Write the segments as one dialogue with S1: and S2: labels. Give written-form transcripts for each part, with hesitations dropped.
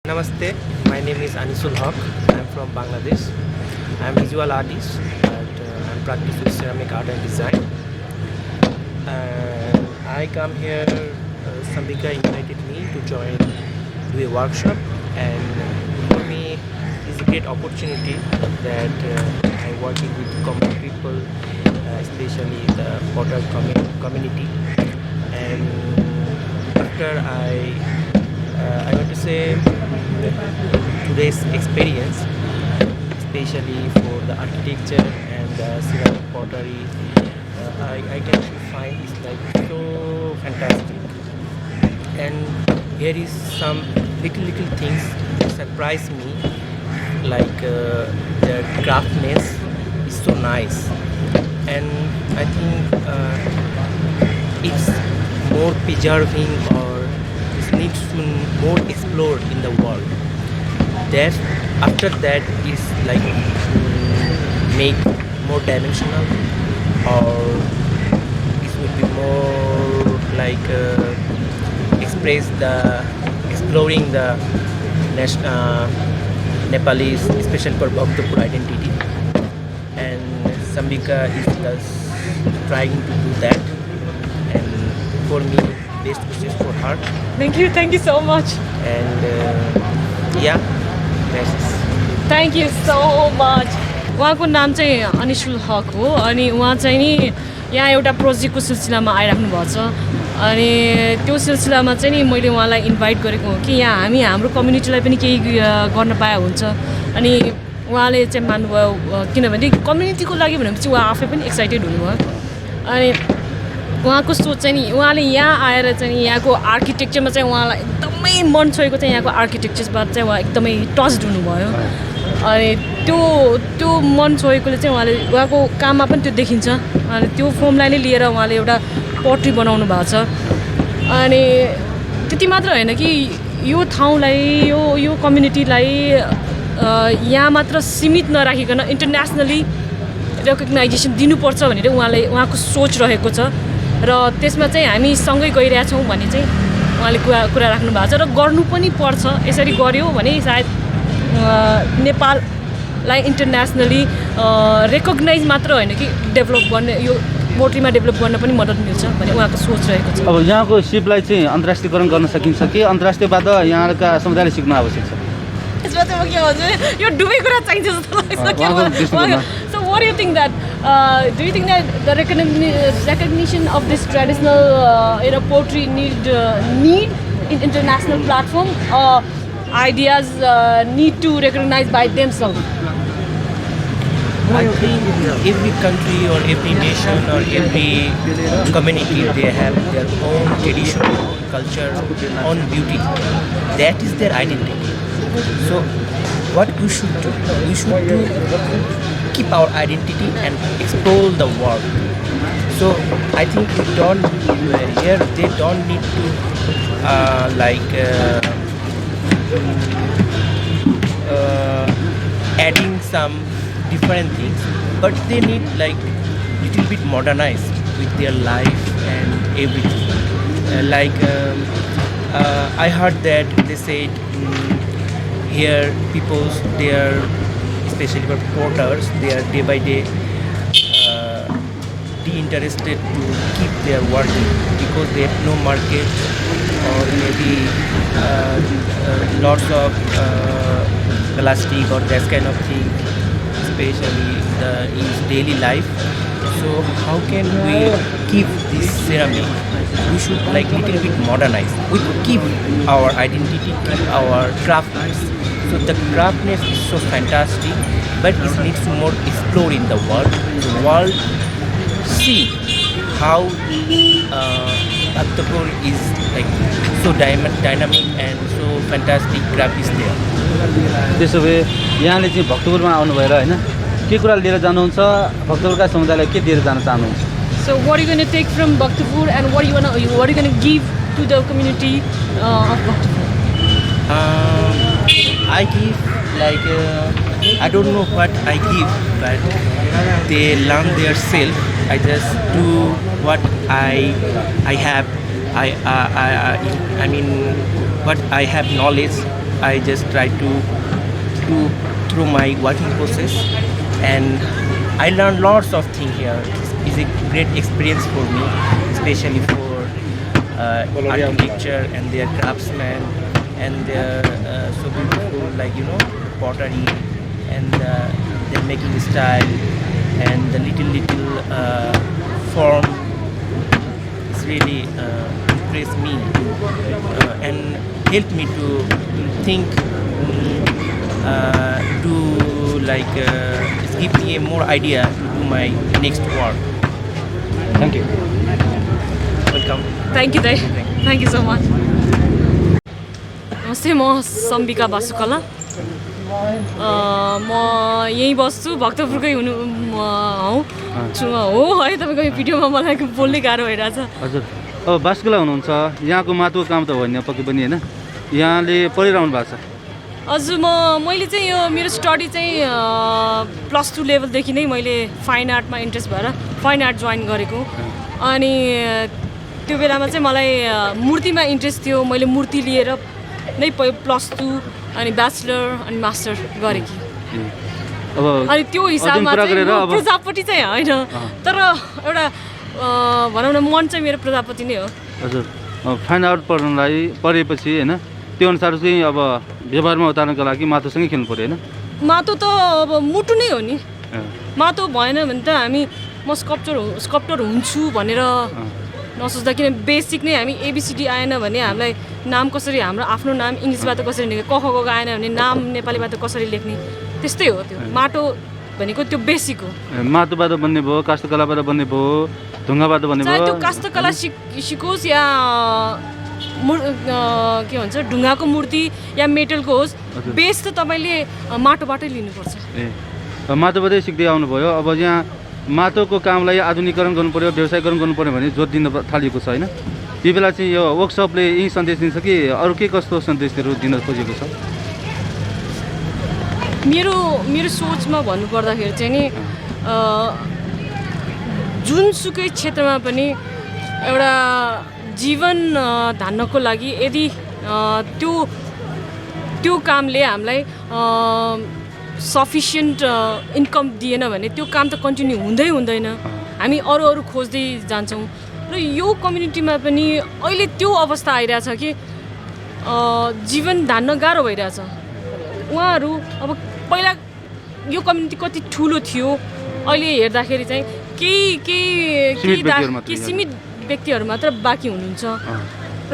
S1: Namaste, my name is Anisul Haq. I'm from Bangladesh. I'm a visual artist, but I'm practicing ceramic art and design. And I come here, Sambika invited me to join do a workshop, and for me it's a great opportunity that I'm working with common people, especially the potter community. And after I want to say today's experience, especially for the architecture and the ceramic pottery, I can find is like so fantastic. And here is some little things that surprise me, like the craftiness is so nice, and I think it's more preserving or it needs to more explored in the world. That after that is like make more dimensional, or it would be more like express the exploring the Nepalese, especially for Bhaktapur identity. And Sambika is thus trying to do that. And for me, best wishes for her.
S2: Thank you so much.
S1: And yeah, that's
S2: thank you so much. उहाँको नाम चाहिँ अनिसुल हक हो अनि उहाँ चाहिँ नि यहाँ एउटा प्रोजेक्टको सिलसिलामा आइराख्नु भएको छ अनि त्यो सिलसिलामा चाहिँ नि मैले उहाँलाई इन्भाइट गरेको हो कि यहाँ हामी हाम्रो कम्युनिटीलाई पनि केही गर्न पाए हुन्छ अनि उहाँले चाहिँ मान्नुभयो किनभने कम्युनिटीको लागि भनेपछि उहाँ आफै पनि एक्साइटेड हुनुभयो अनि उहाँको सोच चाहिँ नि उहाँले यहाँ आएर चाहिँ यहाँको आर्किटेक्चरमा चाहिँ उहाँलाई एकदमै मन छोएको चाहिँ यहाँको आर्किटेक्चरबाट चाहिँ उहाँ एकदमै टच्ड हुनुभयो अनि त्यो मन छोएकोले चाहिँ उहाँले उहाँको काममा पनि त्यो देखिन्छ अनि त्यो फर्मलाई नै लिएर उहाँले एउटा पोट्री बनाउनु भएको छ अनि त्यति मात्र होइन कि यो ठाउँलाई यो कम्युनिटीलाई यहाँ मात्र सीमित नराखिकन इन्टरनेसनली रेकग्नाइजेसन दिनुपर्छ भनेर उहाँको सोच रहेको छ र त्यसमा चाहिँ हामी सँगै गइरहेछौँ भन्ने चाहिँ उहाँले कुरा राख्नु भएको छ र गर्नु पनि पर्छ. यसरी गर्यो भने सायद नेपाललाई इन्टरनेसनली रेकग्नाइज मात्र होइन कि डेभलप गर्ने यो पोट्रीमा डेभलप गर्न पनि मद्दत मिल्छ भन्ने उहाँको सोच रहेको छ.
S3: अब यहाँको सिपलाई चाहिँ अन्तर्राष्ट्रियकरण गर्न सकिन्छ कि अन्तर्राष्ट्रियबाट यहाँका समुदायले सिक्नु आवश्यक छ?
S2: यसमा चाहिँ म के भन्छु यो दुवै कुरा चाहिन्छ जस्तो लाग्छ. So what do you think that do you think that the recognition of this traditional poetry need in international platform or ideas need to recognize by themselves?
S1: I think every country or every nation or every community, they have their own tradition, culture, own beauty. That is their identity. So what we should do keep our identity and explore the world. So I think they don't need to adding some different things, but they need like little bit modernized with their life and everything. I heard that they said here they are especially for porters, they are day by day de-interested to keep their working because they have no market or maybe lots of plastic or that kind of thing, especially in daily life. So how can we keep this ceramic? We should like little bit modernize. We keep our identity, keep our craftness. So the craftness is so fantastic, but it needs to more explore in the world. The world see how Bhaktapur is like so dynamic and so fantastic craft is there.
S3: त्यसो भए यहाँले चाहिँ भक्तपुरमा आउनु भएर हैन के कुरा लिएर जानुहुन्छ भक्तपुरका समुदायलाई के दिएर जान चाहनुहुन्छ?
S2: So what are you going to take from Bhaktapur and what are you going to give to the community of Bhaktapur?
S1: I give like I don't know what I give, but they learn their self. I just do what I have I mean, what I have knowledge, I just try to do through my working process, and I learned lots of things here. It's a great experience for me, especially for architecture and their craftsmen and their so beautiful, like pottery and their making style and the little form. It's really impressed me and helped me to think, do like it's give me a more idea to do my next work.
S3: Thank you
S1: Welcome.
S2: Thank you दाइ, thank you so much. नमस्ते, म सम्बिका बासुकला। म यहीँ बस्छु, भक्तपुरकै हो है। तपाईँको यो भिडियोमा मलाई बोल्नै गाह्रो भइरहेछ।
S3: हजुर, अब बास्कुला हुनुहुन्छ, यहाँको महत्त्वको काम त हो नि पक्कै पनि होइन, यहाँले पढिरहनु भएको छ?
S2: हजुर, मैले चाहिँ यो मेरो स्टडी चाहिँ +2 लेभलदेखि नै मैले फाइन आर्टमा इन्ट्रेस्ट भएर फाइन आर्ट जोइन गरेको। अनि त्यो बेलामा चाहिँ मलाई मूर्तिमा इन्ट्रेस्ट थियो। मैले मूर्ति लिएर नै +2 अनि ब्याचलर अनि मास्टर गरेकी।
S3: अब
S2: अनि त्यो हिसाबमा चाहिँ म प्रजापति चाहिँ होइन, तर एउटा भनौँ न मन चाहिँ मेरो प्रजापति नै हो।
S3: हजुर, फाइन आर्ट पढेपछि होइन, त्यो अनुसार चाहिँ अब व्यवहारमा उतार्नको लागि माटोसँगै खेल्नु पऱ्यो होइन?
S2: माटो त अब मुटु नै हो नि। माटो भएन भने त म स्कल्पटर हुन्छु भनेर नसोच्दा, किन बेसिक नै हामी ABCD आएन भने हामीलाई नाम कसरी, हाम्रो आफ्नो नाम इङ्ग्लिसबाट कसरी लेख्ने, क ख ग आएन भने नाम नेपालीबाट कसरी लेख्ने, त्यस्तै हो। त्यो माटो भनेको त्यो बेसिक हो।
S3: माटोबाट बन्ने भयो, काष्ठकलाबाट बन्ने भयो, ढुङ्गाबाट बन्ने
S2: चाहे
S3: भयो।
S2: त्यो काष्ठकला सिकोस् या के भन्छ ढुङ्गाको मूर्ति या मेटलको होस्, बेस त तपाईँले माटोबाटै लिनुपर्छ।
S3: माटोबाटै सिक्दै आउनुभयो। अब यहाँ माटोको कामलाई आधुनिकीकरण गर्नु पऱ्यो, व्यवसायीकरण गर्नु पऱ्यो भने जोड दिन थालिएको छ होइन? यो बेला चाहिँ यो वर्कसपले यही सन्देश दिन्छ कि अरू के कस्तो सन्देशहरू दिन खोजेको छ?
S2: मेरो सोचमा भन्नुपर्दाखेरि चाहिँ नि जुनसुकै क्षेत्रमा पनि एउटा जीवन धान्नको लागि यदि त्यो कामले हामीलाई सफिसियन्ट इन्कम दिएन भने त्यो काम त कन्टिन्यू हुँदैन। हामी अरू खोज्दै जान्छौँ र यो कम्युनिटीमा पनि अहिले त्यो अवस्था आइरहेछ कि जीवन धान्न गाह्रो भइरहेछ। उहाँहरू अब पहिला यो कम्युनिटी कति ठुलो थियो, अहिले हेर्दाखेरि चाहिँ केही सीमित व्यक्तिहरू मात्र बाँकी हुनुहुन्छ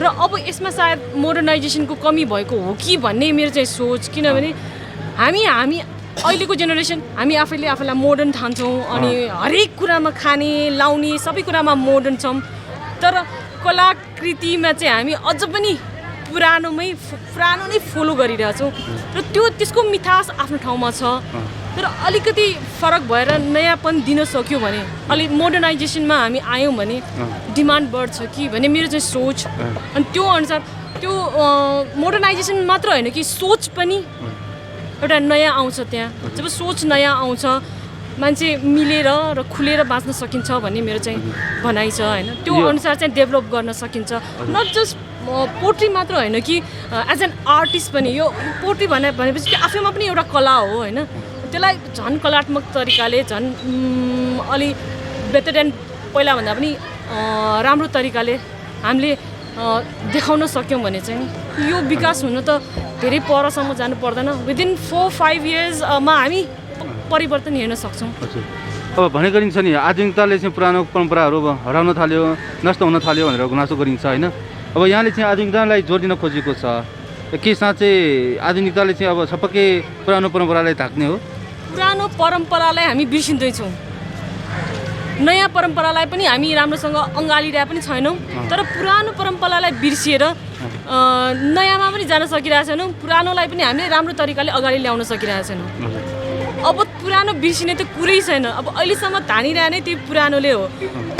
S2: र अब यसमा सायद मोडर्नाइजेसनको कमी भएको हो कि भन्ने मेरो चाहिँ सोच। किनभने हामी अहिलेको जेनेरेसन हामी आफैलाई मोडर्न ठान्छौँ अनि हरेक कुरामा खाने लाउने सबै कुरामा मोडर्न छौँ, तर कलाकृतिमा चाहिँ हामी अझ पनि पुरानो नै फलो गरिरहेछौँ र त्यसको मिठास आफ्नो ठाउँमा छ। तर अलिकति फरक भएर नयाँपन दिन सक्यो भने, अलिक मोडर्नाइजेसनमा हामी आयौँ भने डिमान्ड बढ्छ कि भन्ने मेरो चाहिँ सोच। अनि त्यो अनुसार त्यो मोडर्नाइजेसन मात्र होइन कि सोच पनि एउटा नयाँ आउँछ। त्यहाँ जब सोच नयाँ आउँछ, मान्छे मिलेर र खुलेर बाँच्न सकिन्छ भन्ने मेरो चाहिँ भनाइ छ होइन? त्यो अनुसार चाहिँ डेभलप गर्न सकिन्छ। नट जस्ट पोट्री मात्र होइन कि एज एन आर्टिस्ट पनि। यो पोट्री भनेपछि आफैमा पनि एउटा कला हो होइन? त्यसलाई झन् कलात्मक तरिकाले झन् अलि बेटर देन पहिलाभन्दा पनि राम्रो तरिकाले हामीले देखाउन सक्यौँ भने चाहिँ यो विकास हुन त धेरै परसम्म जानु पर्दैन। विदिन 4-5 इयर्समा हामी परिवर्तन हेर्न सक्छौँ।
S3: अब भने गरिन्छ नि आधुनिकताले चाहिँ पुरानो परम्पराहरू हराउन थाल्यो, नष्ट हुन थाल्यो भनेर गुनासो गरिन्छ होइन? अब यहाँले चाहिँ आधुनिकतालाई जोडिन खोजेको छ के साँच्चै आधुनिकताले चाहिँ अब छपक्कै पुरानो परम्परालाई ढाक्ने हो?
S2: पुरानो परम्परालाई हामी बिर्सिँदैछौँ, नयाँ परम्परालाई पनि हामी राम्रोसँग अँगालिरहेको पनि छैनौँ। तर पुरानो परम्परालाई बिर्सिएर नयाँमा पनि जान सकिरहेको छैनौँ, पुरानोलाई पनि हामीले राम्रो तरिकाले अगाडि ल्याउन सकिरहेको छैनौँ। अब पुरानो बिर्सिने त कुरै छैन। अब अहिलेसम्म धानिरहे नै त्यो पुरानोले हो,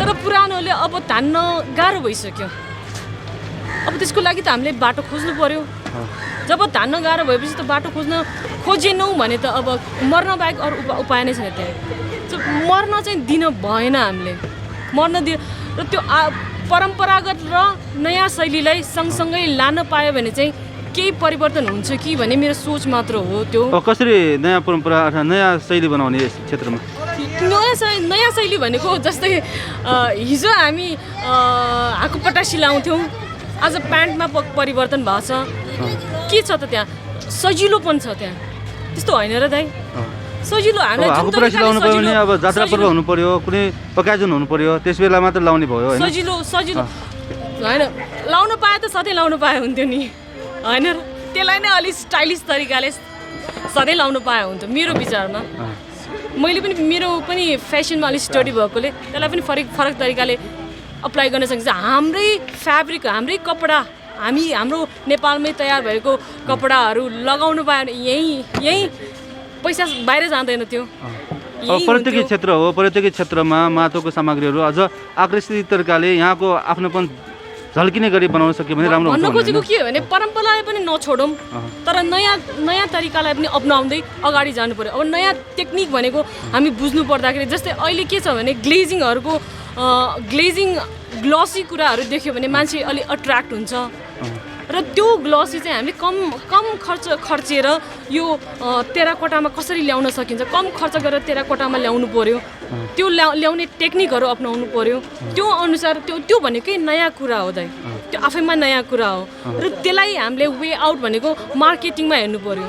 S2: तर पुरानोले अब धान्न गाह्रो भइसक्यो। अब त्यसको लागि त हामीले बाटो खोज्नु पर्यो। जब धान्न गाह्रो भएपछि त बाटो खोजेनौँ भने त अब मर्न बाहेक अरू उपाय नै छैन। त्यहाँ मर्न चाहिँ दिन भएन, हामीले मर्न दियो र त्यो परम्परागत र नयाँ शैलीलाई सँगसँगै लान पायो भने चाहिँ केही परिवर्तन हुन्छ कि भन्ने मेरो सोच मात्र हो त्यो।
S3: कसरी नयाँ परम्परा अथवा नयाँ शैली बनाउने यस क्षेत्रमा?
S2: नयाँ शैली भनेको जस्तै हिजो हामी हाकुपट्टा सिलाउँथ्यौँ, आज प्यान्टमा परिवर्तन भएको छ। के छ त त्यहाँ? सजिलोपन छ त्यहाँ, त्यस्तो होइन र दाइ? सजिलो हामीलाई
S3: हाकुपट्टा सिलाउनु पर्यो भने अब जात्रा पर्व हुनु पर्यो, कुनै ओकेजन हुनु पर्यो, त्यस बेला मात्र लाउने भयो होइन?
S2: सजिलो होइन, लाउनु पाए त सधैँ लाउनु पाए हुन्थ्यो नि होइन र? त्यसलाई नै अलिक स्टाइलिस तरिकाले सधैँ लाउनु पाए हुन्थ्यो मेरो विचारमा। मैले पनि मेरो पनि फेसनमा अलिक स्टडी भएकोले त्यसलाई पनि फरक तरिकाले अप्लाई गर्न सकिन्छ। हाम्रै फ्याब्रिक, हाम्रै कपडा, हाम्रो नेपालमै तयार भएको कपडाहरू लगाउनु पायो भने यहीँ पैसा बाहिर जाँदैन त्यो।
S3: पर्यटकीय क्षेत्र हो, पर्यटकीय क्षेत्रमा महत्त्वको सामग्रीहरू अझ आकर्षित तरिकाले यहाँको आफ्नोपन झल्किने गरी बनाउन सक्यो भने राम्रो हुन्छ।
S2: भन्न खोजेको के हो भने परम्परालाई पनि नछोडौँ, तर नयाँ तरिकालाई पनि अपनाउँदै अगाडि जानु पर्यो। अब नयाँ टेक्निक भनेको हामी बुझ्नु पर्दाखेरि जस्तै अहिले के छ भने ग्लेजिङ ग्लसी कुराहरू देख्यो भने मान्छे अलि अट्र्याक्ट हुन्छ र त्यो ग्लसी चाहिँ हामीले कम खर्चेर यो टेराकोटामा कसरी ल्याउन सकिन्छ, कम खर्च गरेर टेराकोटामा ल्याउनु पर्यो, त्यो ल्याउने टेक्निकहरू अपनाउनु पर्यो। त्यो अनुसार त्यो भनेकै नयाँ कुरा हो दाइ, त्यो आफैमा नयाँ कुरा हो र त्यसलाई हामीले वे आउट भनेको मार्केटिङमा हेर्नु पर्यो।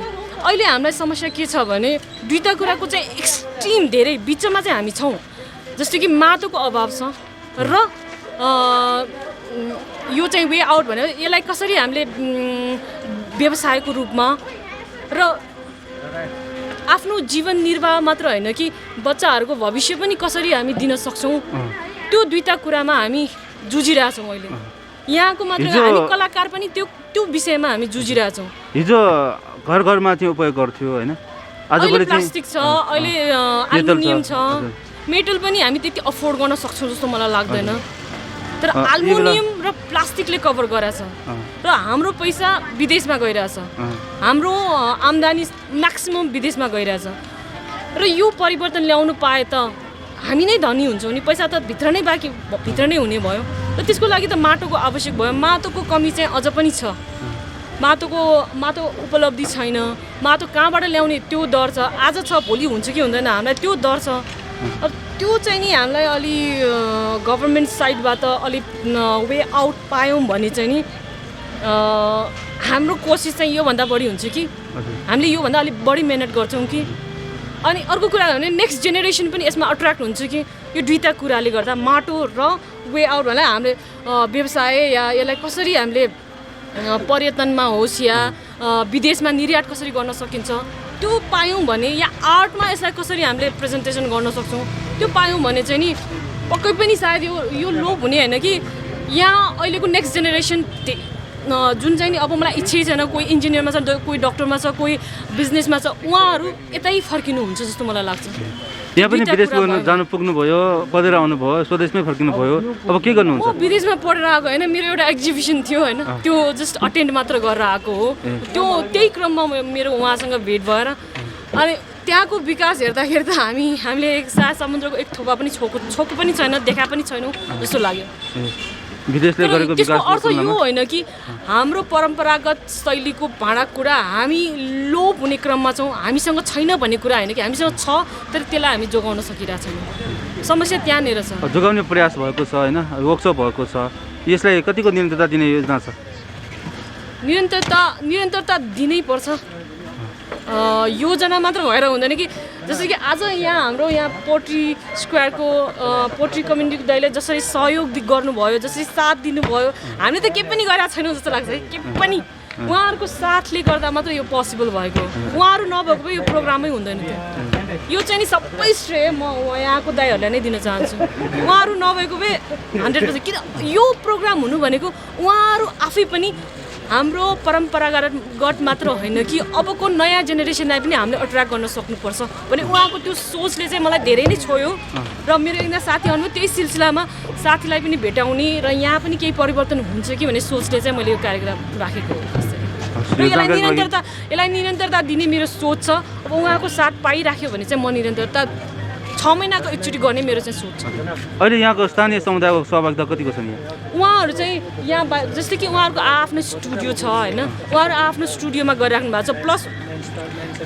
S2: अहिले हामीलाई समस्या के छ भने दुईवटा कुराको चाहिँ एक्सट्रिम धेरै बिचमा चाहिँ हामी छौँ। जस्तो कि माटोको अभाव छ र यो चाहिँ वे आउट भनेर यसलाई कसरी हामीले व्यवसायको रूपमा र आफ्नो जीवन निर्वाह मात्र होइन कि बच्चाहरूको भविष्य पनि कसरी हामी दिन सक्छौँ, त्यो दुईवटा कुरामा हामी जुझिरहेछौँ। अहिले यहाँको मात्र हामी कलाकार पनि त्यो विषयमा हामी जुझिरहेछौँ।
S3: हिजो घर घरमा चाहिँ उपयोग गर्थ्यो होइन,
S2: अहिले प्लास्टिक छ, अहिले एल्युमिनियम छ, मेटल पनि हामी त्यति अफोर्ड गर्न सक्छौँ जस्तो मलाई लाग्दैन। तर एल्युमिनियम र प्लास्टिकले कभर गरेछ र हाम्रो पैसा विदेशमा गइरहेछ, हाम्रो आम्दानी म्याक्सिमम विदेशमा गइरहेछ र यो परिवर्तन ल्याउनु पाए त हामी नै धनी हुन्छौँ नि। पैसा त भित्र नै हुने भयो र त्यसको लागि त माटोको आवश्यक भयो। माटोको कमी चाहिँ अझ पनि छ, माटो उपलब्धि छैन, माटो कहाँबाट ल्याउने त्यो डर छ। आज छ भोलि हुन्छ कि हुँदैन हामीलाई त्यो डर छ। अब त्यो चाहिँ नि हामीलाई अलि गभर्मेन्ट साइडबाट अलिक वे आउट पायौँ भने चाहिँ नि हाम्रो कोसिस चाहिँ योभन्दा बढी हुन्छ कि हामीले योभन्दा अलिक बढी मेहनत गर्छौँ कि। अनि अर्को कुरा भने नेक्स्ट जेनेरेसन पनि यसमा अट्र्याक्ट हुन्छ कि यो दुईवटा कुराले गर्दा माटो र वे आउट भने हामीले व्यवसाय या यसलाई कसरी हामीले पर्यटनमा होस् या विदेशमा निर्यात कसरी गर्न सकिन्छ त्यो पायौँ भने, या आर्टमा यसलाई कसरी हामीले प्रेजेन्टेसन गर्न सक्छौँ त्यो पायौँ भने चाहिँ नि पक्कै पनि सायद यो लोप हुने होइन कि यहाँ अहिलेको नेक्स्ट जेनेरेसन जुन चाहिँ नि अब मलाई इच्छै छैन, कोही इन्जिनियरमा छ, कोही डक्टरमा छ, कोही बिजनेसमा छ, उहाँहरू यतै फर्किनुहुन्छ जस्तो मलाई लाग्छ।
S3: यहाँ पनि विदेश जानु पुग्नुभयो, पढेर आउनुभयो, स्वदेशमै फर्किनुभयो, अब के गर्नुहुन्छ?
S2: विदेशमा पढेर आएको होइन, मेरो एउटा एक्जिबिसन थियो होइन, त्यो जस्ट अटेन्ड मात्र गरेर आएको हो। त्यही क्रममा मेरो उहाँसँग भेट भएर अनि त्यहाँको विकास हेर्दाखेरि त हामीले सात समुद्रको एक थोपा पनि छोएको पनि छैन, देखा पनि छैनौँ जस्तो लाग्यो।
S3: विदेशले गरेको
S2: त्यसको अर्थ यो होइन कि हाम्रो परम्परागत शैलीको भाँडाकुँडा हामी लोप हुने क्रममा छौँ, हामीसँग छैन भन्ने कुरा होइन कि हामीसँग छ, तर त्यसलाई हामी जोगाउन सकिरहेको छैनौँ। समस्या त्यहाँनिर छ।
S3: जोगाउने प्रयास भएको छ होइन, वर्कसप भएको छ, यसलाई कतिको निरन्तरता दिने योजना छ?
S2: निरन्तरता दिनै पर्छ। योजना मात्र भएर हुँदैन कि जस्तै कि आज हाम्रो यहाँ पोट्री स्क्वायरको पोट्री कम्युनिटी दाइले जसरी सहयोग गर्नुभयो, जसरी साथ दिनुभयो, हामीले त केही पनि गरेका छैनौँ जस्तो लाग्छ है। केही पनि उहाँहरूको साथले गर्दा मात्र यो पोसिबल भएको हो। उहाँहरू नभएको भए यो प्रोग्रामै हुँदैन थियो। यो चाहिँ नि सबै श्रेय म यहाँको दाइहरूलाई नै दिन चाहन्छु। उहाँहरू नभएको भए 100%, किन यो प्रोग्राम हुनु भनेको उहाँहरू आफै पनि हाम्रो परम्परागत मात्र होइन कि अबको नयाँ जेनेरेसनलाई पनि हामीले अट्र्याक्ट गर्न सक्नुपर्छ भने उहाँको त्यो सोचले चाहिँ मलाई धेरै नै छोयो। र मेरो एकजना साथी आउनुभयो, त्यही सिलसिलामा साथीलाई पनि भेटाउने र यहाँ पनि केही परिवर्तन हुन्छ कि भन्ने सोचले चाहिँ मैले यो कार्यक्रम राखेको हो। र यसलाई निरन्तरता दिने मेरो सोच छ। अब उहाँको साथ पाइराख्यो भने चाहिँ म निरन्तरता 6 महिनाको एकचोटि गर्ने मेरो चाहिँ सोच छ।
S3: अहिले यहाँको स्थानीय समुदायको सहभागिता कतिको छ यहाँ?
S2: उहाँहरू चाहिँ यहाँ जस्तै कि उहाँहरूको आफ्नो स्टुडियो छ होइन, उहाँहरू आफ्नो स्टुडियोमा गरिराख्नु भएको छ। प्लस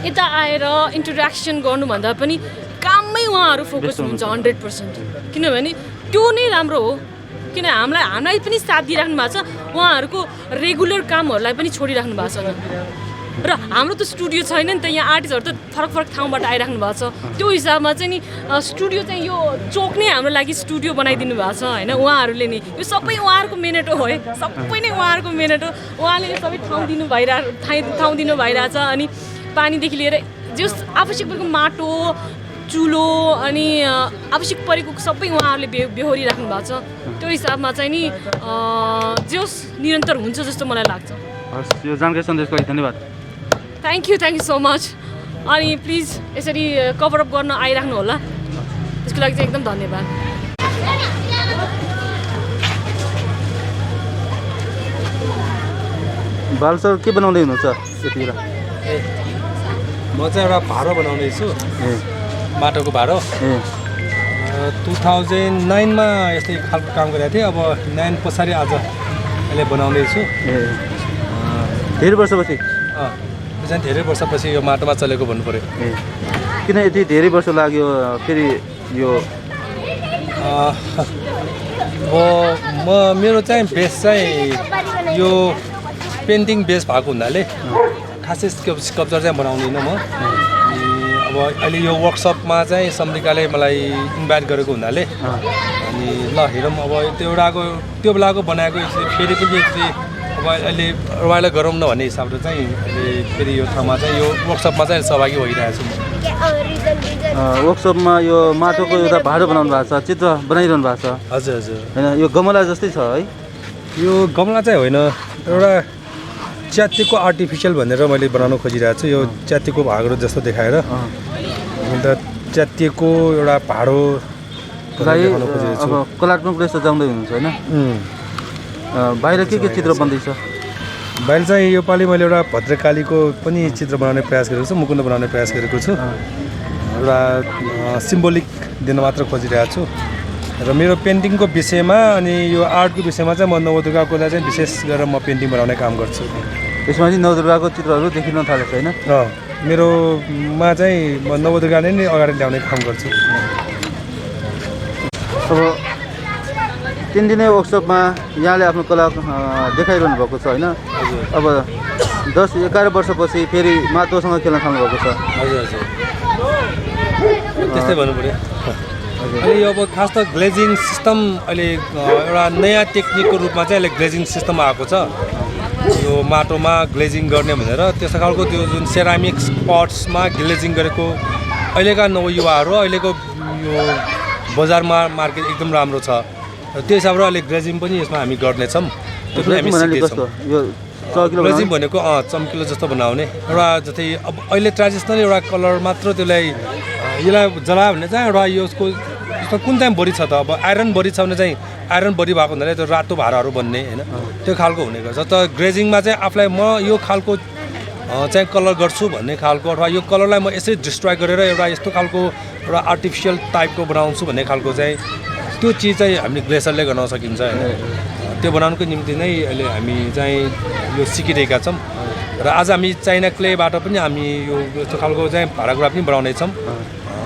S2: यता आएर इन्टरेक्सन गर्नुभन्दा पनि काममै उहाँहरू फोकस हुन्छ 100%, किनभने त्यो नै राम्रो हो। किन हामीलाई पनि साथ दिइराख्नु भएको छ, उहाँहरूको रेगुलर कामहरूलाई पनि छोडिराख्नु भएको छैन। र हाम्रो त स्टुडियो छैन नि त, यहाँ आर्टिस्टहरू त फरक ठाउँबाट आइराख्नु भएको छ। त्यो हिसाबमा चाहिँ नि स्टुडियो चाहिँ यो चोक नै हाम्रो लागि स्टुडियो बनाइदिनु भएको छ होइन। उहाँहरूले नि यो सबै उहाँहरूको मेहनत हो है, सबै नै उहाँहरूको मेहनत हो। उहाँले सबै ठाउँ दिनु भइरहेछ। अनि पानीदेखि लिएर जस आवश्यक परेको माटो, चुलो अनि आवश्यक परेको सबै उहाँहरूले बेहोरिराख्नु भएको छ। त्यो हिसाबमा चाहिँ नि जस निरन्तर हुन्छ जस्तो मलाई लाग्छ।
S3: हस्, यो जानकारी सन्देशको लागि धन्यवाद।
S2: Thank you so much. अनि प्लिज यसरी कभरअप गर्न आइराख्नु होला, त्यसको लागि चाहिँ एकदम धन्यवाद।
S3: बाल सर के बनाउँदै हुनुहुन्छ यतिखेर?
S4: म चाहिँ एउटा भारो बनाउँदैछु, माटोको भारो। 2009मा यस्तै खालको काम गरेको थिएँ। अब 9 पछाडि आज अहिले बनाउँदैछु।
S3: धेरै वर्षपछि?
S4: यो चाहिँ धेरै वर्षपछि यो माटोमा चलेको भन्नु पऱ्यो।
S3: किन यति धेरै वर्ष लाग्यो फेरि यो?
S4: मेरो चाहिँ बेस चाहिँ यो पेन्टिङ बेस भएको हुनाले खासै स्कल्पचर चाहिँ बनाउँदिनँ म। अब अहिले यो वर्कसपमा चाहिँ सम्रिकाले मलाई इन्भाइट गरेको हुनाले अनि ल हेरौँ अब त्यो बेलाको बनाएको फेरि पनि अब अहिले रमाइलो गरौँ न भन्ने हिसाबले चाहिँ अहिले फेरि यो ठाउँमा चाहिँ यो वर्कसपमा चाहिँ सहभागी भइरहेको छु।
S3: वर्कसपमा यो माटोको एउटा भाडो बनाउनु भएको छ, चित्र बनाइरहनु भएको छ।
S4: हजुर हजुर।
S3: होइन, यो गमला जस्तै छ है?
S4: यो गमला चाहिँ होइन, एउटा च्यातिको आर्टिफिसियल भनेर मैले बनाउन खोजिरहेको छु। यो च्यातिको भागहरू जस्तो देखाएर अन्त च्यातिएको एउटा भाडो बनाउन खोजिरहेको छु।
S3: अब कलात्मक रूपले सजाउँदै हुनुहुन्छ होइन? बाहिर के चित्र बन्दैछ?
S4: बाहिर चाहिँ योपालि मैले एउटा भद्रकालीको पनि चित्र बनाउने प्रयास गरेको छु, मुकुन्द बनाउने प्रयास गरेको छु। एउटा सिम्बोलिक दिन मात्र खोजिरहेको छु। र मेरो पेन्टिङको विषयमा अनि यो आर्टको विषयमा चाहिँ म नवदुर्गाकोलाई चाहिँ विशेष गरेर म पेन्टिङ बनाउने काम गर्छु।
S3: यसमा चाहिँ नवदुर्गाको चित्रहरू देखिन थालेको छ होइन?
S4: मेरोमा चाहिँ म नवदुर्गाले नै अगाडि ल्याउने काम गर्छु।
S3: अब 3 दिने वर्कसपमा यहाँले आफ्नो कला देखाइरहनु भएको छ होइन? अब 10-11 वर्षपछि फेरि माटोसँग खेल्न थाल्नुभएको छ।
S4: हजुर हजुर, त्यस्तै भन्नु पऱ्यो। अनि यो अब खास त ग्लेजिङ सिस्टम अहिले एउटा नयाँ टेक्निकको रूपमा चाहिँ अहिले ग्लेजिङ सिस्टम आएको छ। यो माटोमा ग्लेजिङ गर्ने भनेर त्यस्तो खालको त्यो जुन सेरामिक्स पट्समा ग्लेजिङ गरेको अहिलेका नवयुवाहरू अहिलेको यो बजारमा मार्केट एकदम राम्रो छ। त्यो हिसाबले अहिले ग्लेजिङ पनि यसमा हामी गर्नेछौँ। त्यो पनि हामी सिक्दैछौँ। ग्लेजिङ भनेको चम्किलो जस्तो बनाउने एउटा जस्तै अब अहिले ट्रेडिसनल एउटा कलर मात्र यसलाई जलायो भने चाहिँ एउटा यसको कुन चाहिँ बढी छ त? अब आइरन बढी छ भने चाहिँ आइरन बढी भएको हुनाले त्यो रातो भाराहरू बन्ने होइन, त्यो खालको हुने गर्छ। त ग्लेजिङमा चाहिँ आफूलाई म यो खालको चाहिँ कलर गर्छु भन्ने खालको अथवा यो कलरलाई म यसरी डिस्ट्रोय गरेर एउटा यस्तो खालको एउटा आर्टिफिसियल टाइपको बनाउँछु भन्ने खालको चाहिँ त्यो चिज चाहिँ हामीले ग्लेसरले गर्न सकिन्छ होइन। त्यो बनाउनुको निम्ति नै अहिले हामी चाहिँ यो सिकिरहेका छौँ। र आज हामी चाइना क्लेबाट पनि हामी यो यस्तो खालको चाहिँ भाँडाकुँडा पनि बनाउनेछौँ।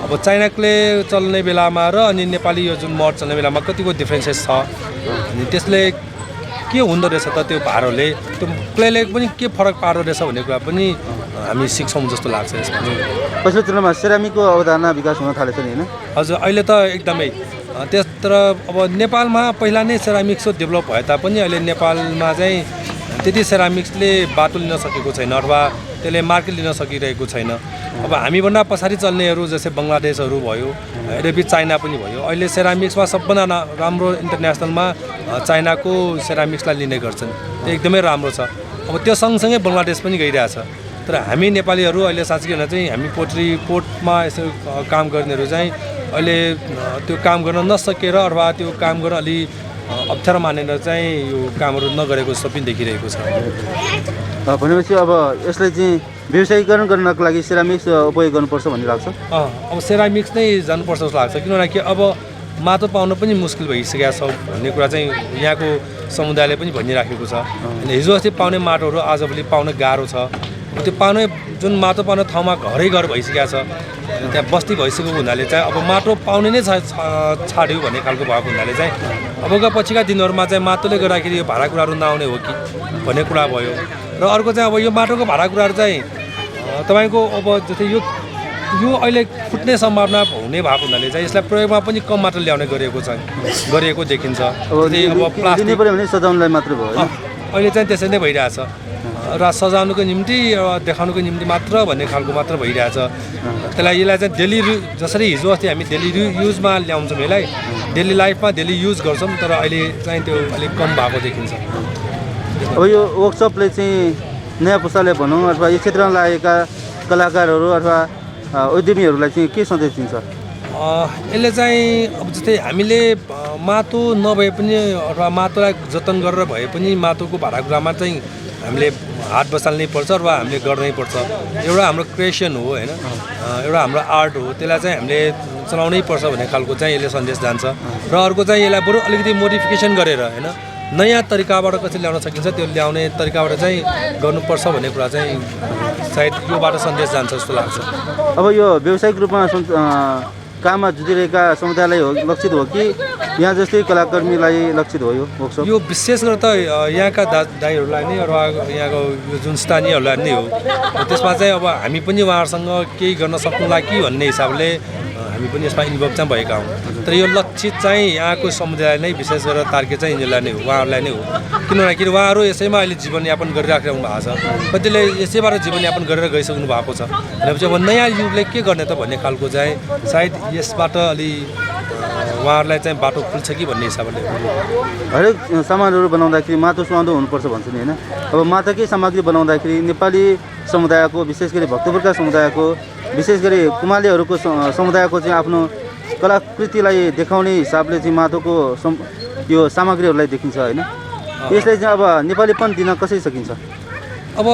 S4: अब चाइना क्ले चल्ने बेलामा र अनि नेपाली यो जुन मड चल्ने बेलामा कतिको डिफ्रेन्सेस छ, अनि त्यसले के हुँदो रहेछ त त्यो भारोले, त्यो क्लेले पनि के फरक पार्दो रहेछ भन्ने कुरा पनि हामी सिक्छौँ जस्तो लाग्छ यसमा।
S3: पछिल्लो चरणमा सेरामिकको अवधारणा विकास हुन थालेछ नि होइन?
S4: हजुर, अहिले त एकदमै तर अब नेपालमा पहिला नै सेरामिक्सको डेभलप भए तापनि अहिले नेपालमा चाहिँ त्यति सेरामिक्सले बाटो लिन सकेको छैन अथवा त्यसले मार्केट लिन सकिरहेको छैन। अब हामीभन्दा पछाडि चल्नेहरू जस्तै बङ्गलादेशहरू भयो, यद्यपि चाइना पनि भयो, अहिले सेरामिक्समा सबभन्दा राम्रो इन्टरनेसनलमा चाइनाको सेरामिक्सलाई लिने गर्छन्। त्यो एकदमै राम्रो छ। अब त्यो सँगसँगै बङ्गलादेश पनि गइरहेछ। तर हामी नेपालीहरू अहिले साँच्चै किन चाहिँ हामी पोर्टमा यसो काम गर्नेहरू चाहिँ अहिले त्यो काम गर्न नसकेर अथवा त्यो काम गर्न अलि अप्ठ्यारो मानेर चाहिँ यो कामहरू नगरेको जस्तो पनि देखिरहेको छ।
S3: भनेपछि अब यसलाई चाहिँ व्यवसायीकरण गर्नको लागि सिरामिक्स उपयोग गर्नुपर्छ भन्ने लाग्छ।
S4: अब सेरामिक्स नै जानुपर्छ जस्तो लाग्छ किनभने अब माटो पाउन पनि मुस्किल भइसकेको छ भन्ने कुरा चाहिँ यहाँको समुदायले पनि भनिराखेको छ। हिजो अस्ति पाउने माटोहरू आजभोलि पाउन गाह्रो छ। त्यो पाउने जुन माटो पाउने ठाउँमा घरै घर भइसकेको छ, त्यहाँ बस्ती भइसकेको हुनाले चाहिँ अब माटो पाउने नै छाड्यो भन्ने खालको भएको हुनाले चाहिँ अबका पछिका दिनहरूमा चाहिँ माटोले गर्दाखेरि यो भाँडाकुँडाहरू नआउने हो कि भन्ने कुरा भयो। र अर्को चाहिँ अब यो माटोको भाँडाकुँडाहरू चाहिँ तपाईँको अब जस्तै यो अहिले फुट्ने सम्भावना हुने भएको हुनाले चाहिँ यसलाई प्रयोगमा पनि कम मात्र ल्याउने गरिएको देखिन्छ।
S3: अब प्लास्टिक भने सजाउनलाई मात्र भयो होइन?
S4: अहिले चाहिँ त्यसरी नै भइरहेछ र सजाउनुको निम्ति देखाउनुको निम्ति मात्र भन्ने खालको मात्र भइरहेछ। यसलाई चाहिँ डेली जसरी हिजो अस्ति हामी डेली युजमा ल्याउँछौँ, यसलाई डेली लाइफमा डेली युज गर्छौँ, तर अहिले चाहिँ त्यो अलिक कम भएको देखिन्छ।
S3: अब यो वर्कसपले चाहिँ नयाँ पुस्ताले भनौँ अथवा यो क्षेत्रमा लागेका कलाकारहरू अथवा उद्यमीहरूलाई चाहिँ के सन्देश दिन्छ?
S4: यसले चाहिँ अब जस्तै हामीले माटो नभए पनि अथवा माटोलाई जतन गरेर भए पनि माटोको भाँडाकुँडामा चाहिँ हामीले हात बसाल्नै पर्छ अथवा हामीले गर्नै पर्छ। एउटा हाम्रो क्रिएसन हो होइन, एउटा हाम्रो आर्ट हो, त्यसलाई चाहिँ हामीले चलाउनै पर्छ भन्ने खालको चाहिँ यसले सन्देश जान्छ। र अर्को चाहिँ यसलाई बरु अलिकति मोडिफिकेसन गरेर होइन नयाँ तरिकाबाट कसरी ल्याउन सकिन्छ त्यो ल्याउने तरिकाबाट चाहिँ गर्नुपर्छ भन्ने कुरा चाहिँ सायद योबाट सन्देश जान्छ जस्तो लाग्छ।
S3: अब यो व्यावसायिक रूपमा काममा जुटिरहेका समुदायलाई लक्षित हो कि यहाँ जस्तै कलाकर्मीलाई लक्षित हो यो वर्कसप?
S4: यो विशेष गरेर त यहाँका दाइहरूलाई नै अथवा यहाँको यो जुन स्थानीयहरूलाई नै हो। त्यसमा चाहिँ अब हामी पनि उहाँहरूसँग केही गर्न सक्नुला कि भन्ने हिसाबले हामी पनि यसमा इन्भल्भ चाहिँ भएका हौँ। तर यो लक्षित चाहिँ यहाँको समुदाय नै विशेष गरेर टार्गेट चाहिँ यिनीहरूलाई नै हो, उहाँहरूलाई नै हो। किनभने उहाँहरू यसैमा अहिले जीवनयापन गरिराख्नु भएको छ, कतिले यसैबाट जीवनयापन गरेर गइसक्नु भएको छ। भनेपछि अब नयाँ युगले के गर्ने त भन्ने खालको चाहिँ सायद यसबाट अलि उहाँहरूलाई चाहिँ बाटो खुल्छ कि भन्ने हिसाबले।
S3: हरेक सामानहरू बनाउँदाखेरि माटो सुहाउँदो हुनुपर्छ भन्छ नि होइन? अब माटोकै सामग्री बनाउँदाखेरि नेपाली समुदायको विशेष गरी भक्तपुरका समुदायको विशेष गरी कुमालेहरूको समुदायको चाहिँ आफ्नो कलाकृतिलाई देखाउने हिसाबले चाहिँ माटोको यो सामग्रीहरूलाई देखिन्छ होइन? यसलाई चाहिँ अब नेपालीपन दिन कसरी सकिन्छ?
S4: अब